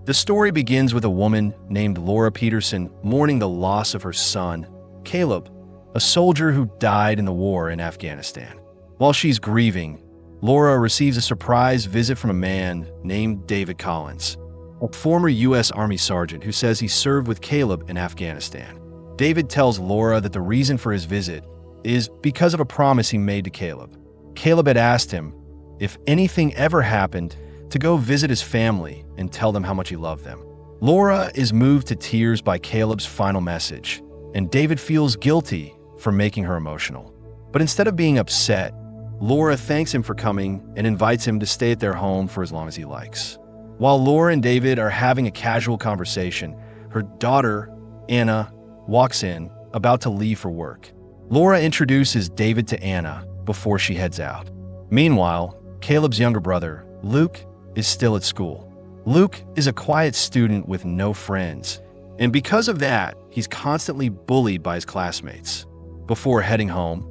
The story begins with a woman named Laura Peterson mourning the loss of her son, Caleb, a soldier who died in the war in Afghanistan. While she's grieving, Laura receives a surprise visit from a man named David Collins, a former U.S. Army sergeant who says he served with Caleb in Afghanistan. David tells Laura that the reason for his visit is because of a promise he made to Caleb. Caleb had asked him, if anything ever happened, to go visit his family and tell them how much he loved them. Laura is moved to tears by Caleb's final message, and David feels guilty for making her emotional. But instead of being upset, Laura thanks him for coming and invites him to stay at their home for as long as he likes. While Laura and David are having a casual conversation, her daughter, Anna, walks in, about to leave for work. Laura introduces David to Anna before she heads out. Meanwhile, Caleb's younger brother, Luke, is still at school. Luke is a quiet student with no friends, and because of that, he's constantly bullied by his classmates. Before heading home,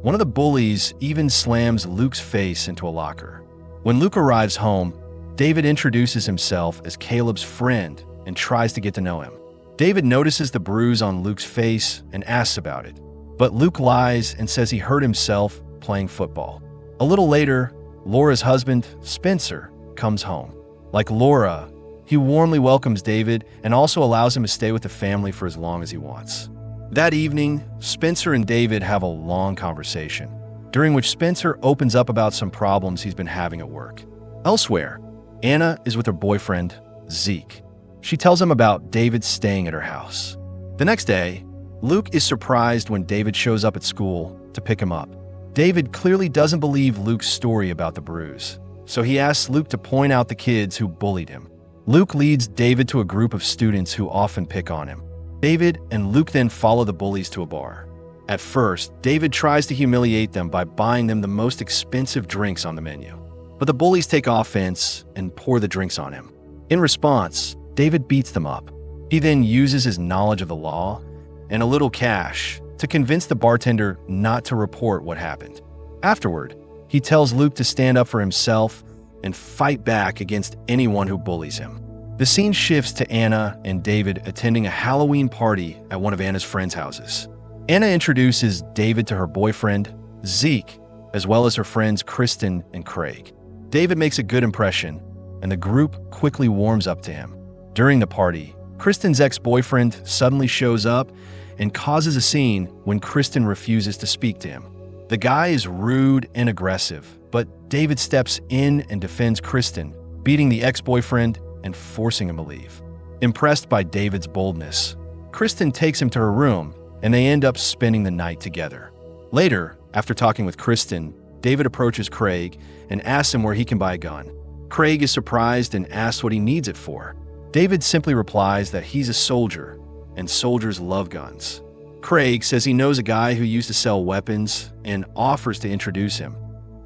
one of the bullies even slams Luke's face into a locker. When Luke arrives home, David introduces himself as Caleb's friend and tries to get to know him. David notices the bruise on Luke's face and asks about it, but Luke lies and says he hurt himself playing football. A little later, Laura's husband, Spencer, comes home. Like Laura, he warmly welcomes David and also allows him to stay with the family for as long as he wants. That evening, Spencer and David have a long conversation, during which Spencer opens up about some problems he's been having at work. Elsewhere, Anna is with her boyfriend, Zeke. She tells him about David staying at her house. The next day, Luke is surprised when David shows up at school to pick him up. David clearly doesn't believe Luke's story about the bruise, so he asks Luke to point out the kids who bullied him. Luke leads David to a group of students who often pick on him. David and Luke then follow the bullies to a bar. At first, David tries to humiliate them by buying them the most expensive drinks on the menu, but the bullies take offense and pour the drinks on him. In response, David beats them up. He then uses his knowledge of the law and a little cash to convince the bartender not to report what happened. Afterward, he tells Luke to stand up for himself and fight back against anyone who bullies him. The scene shifts to Anna and David attending a Halloween party at one of Anna's friends' houses. Anna introduces David to her boyfriend, Zeke, as well as her friends Kristen and Craig. David makes a good impression, and the group quickly warms up to him. During the party, Kristen's ex-boyfriend suddenly shows up and causes a scene when Kristen refuses to speak to him. The guy is rude and aggressive, but David steps in and defends Kristen, beating the ex-boyfriend and forcing him to leave. Impressed by David's boldness, Kristen takes him to her room, and they end up spending the night together. Later, after talking with Kristen, David approaches Craig and asks him where he can buy a gun. Craig is surprised and asks what he needs it for. David simply replies that he's a soldier, and soldiers love guns. Craig says he knows a guy who used to sell weapons and offers to introduce him,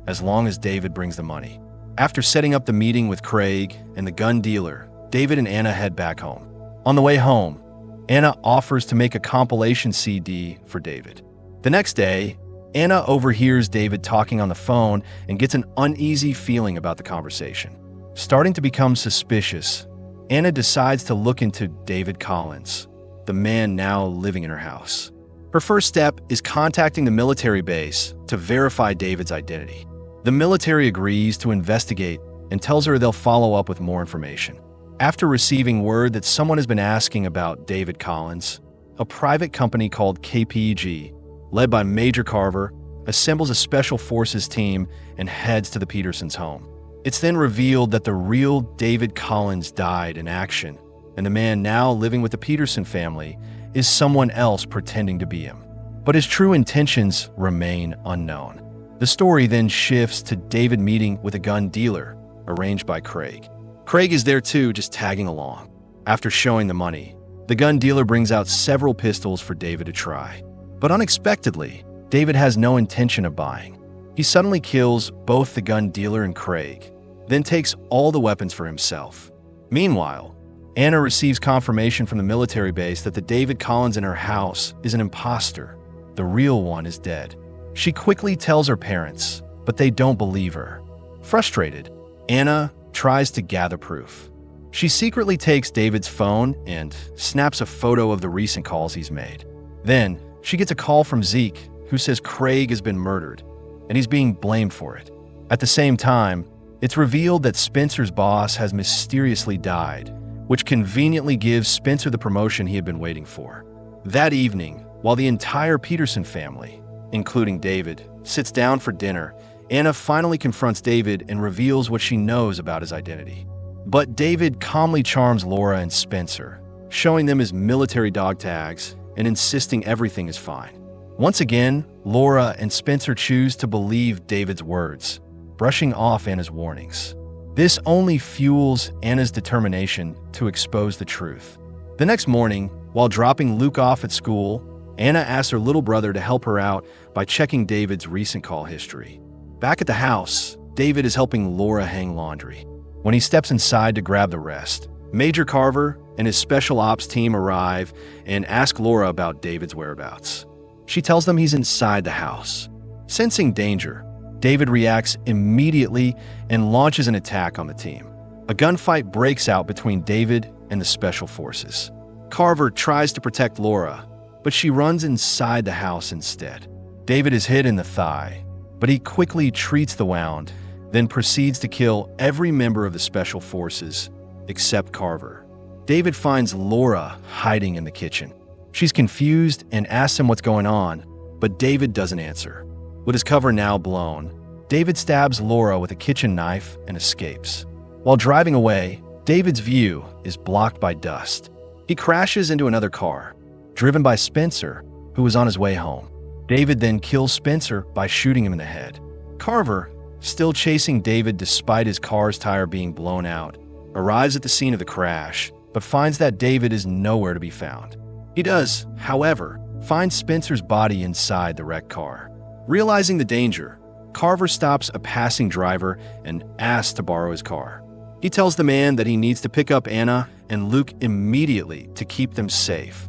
as long as David brings the money. After setting up the meeting with Craig and the gun dealer, David and Anna head back home. On the way home, Anna offers to make a compilation CD for David. The next day, Anna overhears David talking on the phone and gets an uneasy feeling about the conversation. Starting to become suspicious, Anna decides to look into David Collins, the man now living in her house. Her first step is contacting the military base to verify David's identity. The military agrees to investigate and tells her they'll follow up with more information. After receiving word that someone has been asking about David Collins, a private company called KPG, led by Major Carver, assembles a special forces team and heads to the Petersons' home. It's then revealed that the real David Collins died in action, and the man now living with the Peterson family is someone else pretending to be him. But his true intentions remain unknown. The story then shifts to David meeting with a gun dealer, arranged by Craig. Craig is there too, just tagging along. After showing the money, the gun dealer brings out several pistols for David to try. But unexpectedly, David has no intention of buying. He suddenly kills both the gun dealer and Craig, then takes all the weapons for himself. Meanwhile, Anna receives confirmation from the military base that the David Collins in her house is an imposter. The real one is dead. She quickly tells her parents, but they don't believe her. Frustrated, Anna tries to gather proof. She secretly takes David's phone and snaps a photo of the recent calls he's made. Then, she gets a call from Zeke, who says Craig has been murdered, and he's being blamed for it. At the same time, it's revealed that Spencer's boss has mysteriously died, which conveniently gives Spencer the promotion he had been waiting for. That evening, while the entire Peterson family, including David, sits down for dinner, Anna finally confronts David and reveals what she knows about his identity. But David calmly charms Laura and Spencer, showing them his military dog tags and insisting everything is fine. Once again, Laura and Spencer choose to believe David's words, brushing off Anna's warnings. This only fuels Anna's determination to expose the truth. The next morning, while dropping Luke off at school, Anna asks her little brother to help her out by checking David's recent call history. Back at the house, David is helping Laura hang laundry. When he steps inside to grab the rest, Major Carver and his special ops team arrive and ask Laura about David's whereabouts. She tells them he's inside the house. Sensing danger, David reacts immediately and launches an attack on the team. A gunfight breaks out between David and the special forces. Carver tries to protect Laura, but she runs inside the house instead. David is hit in the thigh, but he quickly treats the wound, then proceeds to kill every member of the special forces except Carver. David finds Laura hiding in the kitchen. She's confused and asks him what's going on, but David doesn't answer. With his cover now blown, David stabs Laura with a kitchen knife and escapes. While driving away, David's view is blocked by dust. He crashes into another car, driven by Spencer, who was on his way home. David then kills Spencer by shooting him in the head. Carver, still chasing David despite his car's tire being blown out, arrives at the scene of the crash, but finds that David is nowhere to be found. He does, however, find Spencer's body inside the wrecked car. Realizing the danger, Carver stops a passing driver and asks to borrow his car. He tells the man that he needs to pick up Anna and Luke immediately to keep them safe.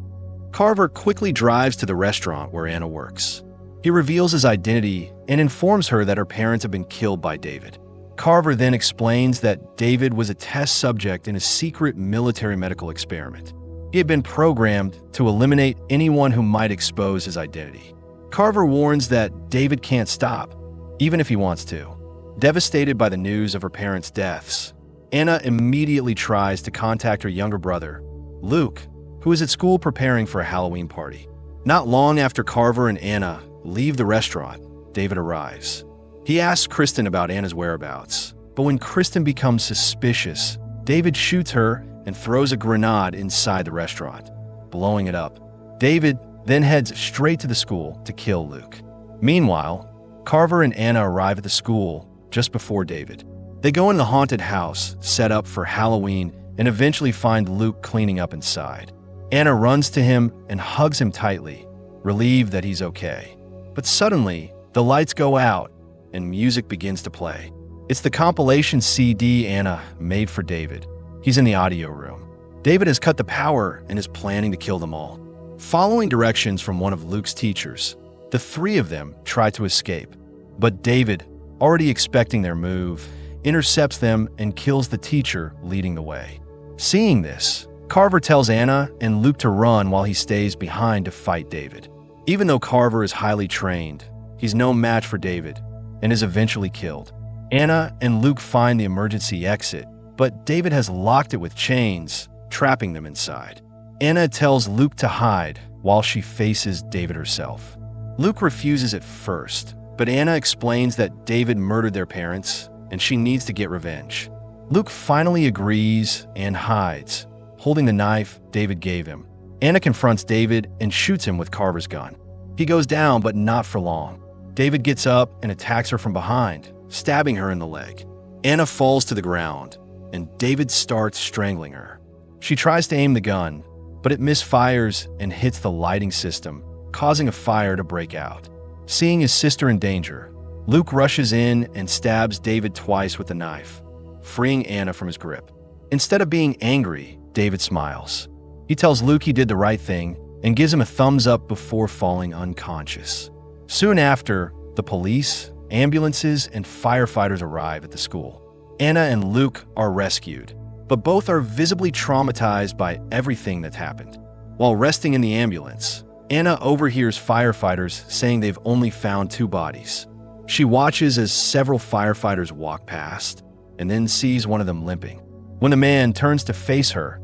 Carver quickly drives to the restaurant where Anna works. He reveals his identity and informs her that her parents have been killed by David. Carver then explains that David was a test subject in a secret military medical experiment. He had been programmed to eliminate anyone who might expose his identity. Carver warns that David can't stop, even if he wants to. Devastated by the news of her parents' deaths, Anna immediately tries to contact her younger brother, Luke, who is at school preparing for a Halloween party. Not long after Carver and Anna leave the restaurant, David arrives. He asks Kristen about Anna's whereabouts, but when Kristen becomes suspicious, David shoots her and throws a grenade inside the restaurant, blowing it up. David then heads straight to the school to kill Luke. Meanwhile, Carver and Anna arrive at the school just before David. They go in the haunted house set up for Halloween and eventually find Luke cleaning up inside. Anna runs to him and hugs him tightly, relieved that he's okay. But suddenly, the lights go out and music begins to play. It's the compilation CD Anna made for David. He's in the audio room. David has cut the power and is planning to kill them all. Following directions from one of Luke's teachers, the three of them try to escape. But David, already expecting their move, intercepts them and kills the teacher leading the way. Seeing this, Carver tells Anna and Luke to run while he stays behind to fight David. Even though Carver is highly trained, he's no match for David and is eventually killed. Anna and Luke find the emergency exit, but David has locked it with chains, trapping them inside. Anna tells Luke to hide while she faces David herself. Luke refuses at first, but Anna explains that David murdered their parents and she needs to get revenge. Luke finally agrees and hides, holding the knife David gave him. Anna confronts David and shoots him with Carver's gun. He goes down, but not for long. David gets up and attacks her from behind, stabbing her in the leg. Anna falls to the ground, and David starts strangling her. She tries to aim the gun, but it misfires and hits the lighting system, causing a fire to break out. Seeing his sister in danger, Luke rushes in and stabs David twice with the knife, freeing Anna from his grip. Instead of being angry, David smiles. He tells Luke he did the right thing and gives him a thumbs up before falling unconscious. Soon after, the police, ambulances, and firefighters arrive at the school. Anna and Luke are rescued, but both are visibly traumatized by everything that's happened. While resting in the ambulance, Anna overhears firefighters saying they've only found 2 bodies. She watches as several firefighters walk past and then sees one of them limping. When the man turns to face her,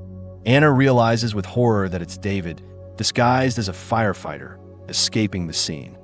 Anna realizes with horror that it's David, disguised as a firefighter, escaping the scene.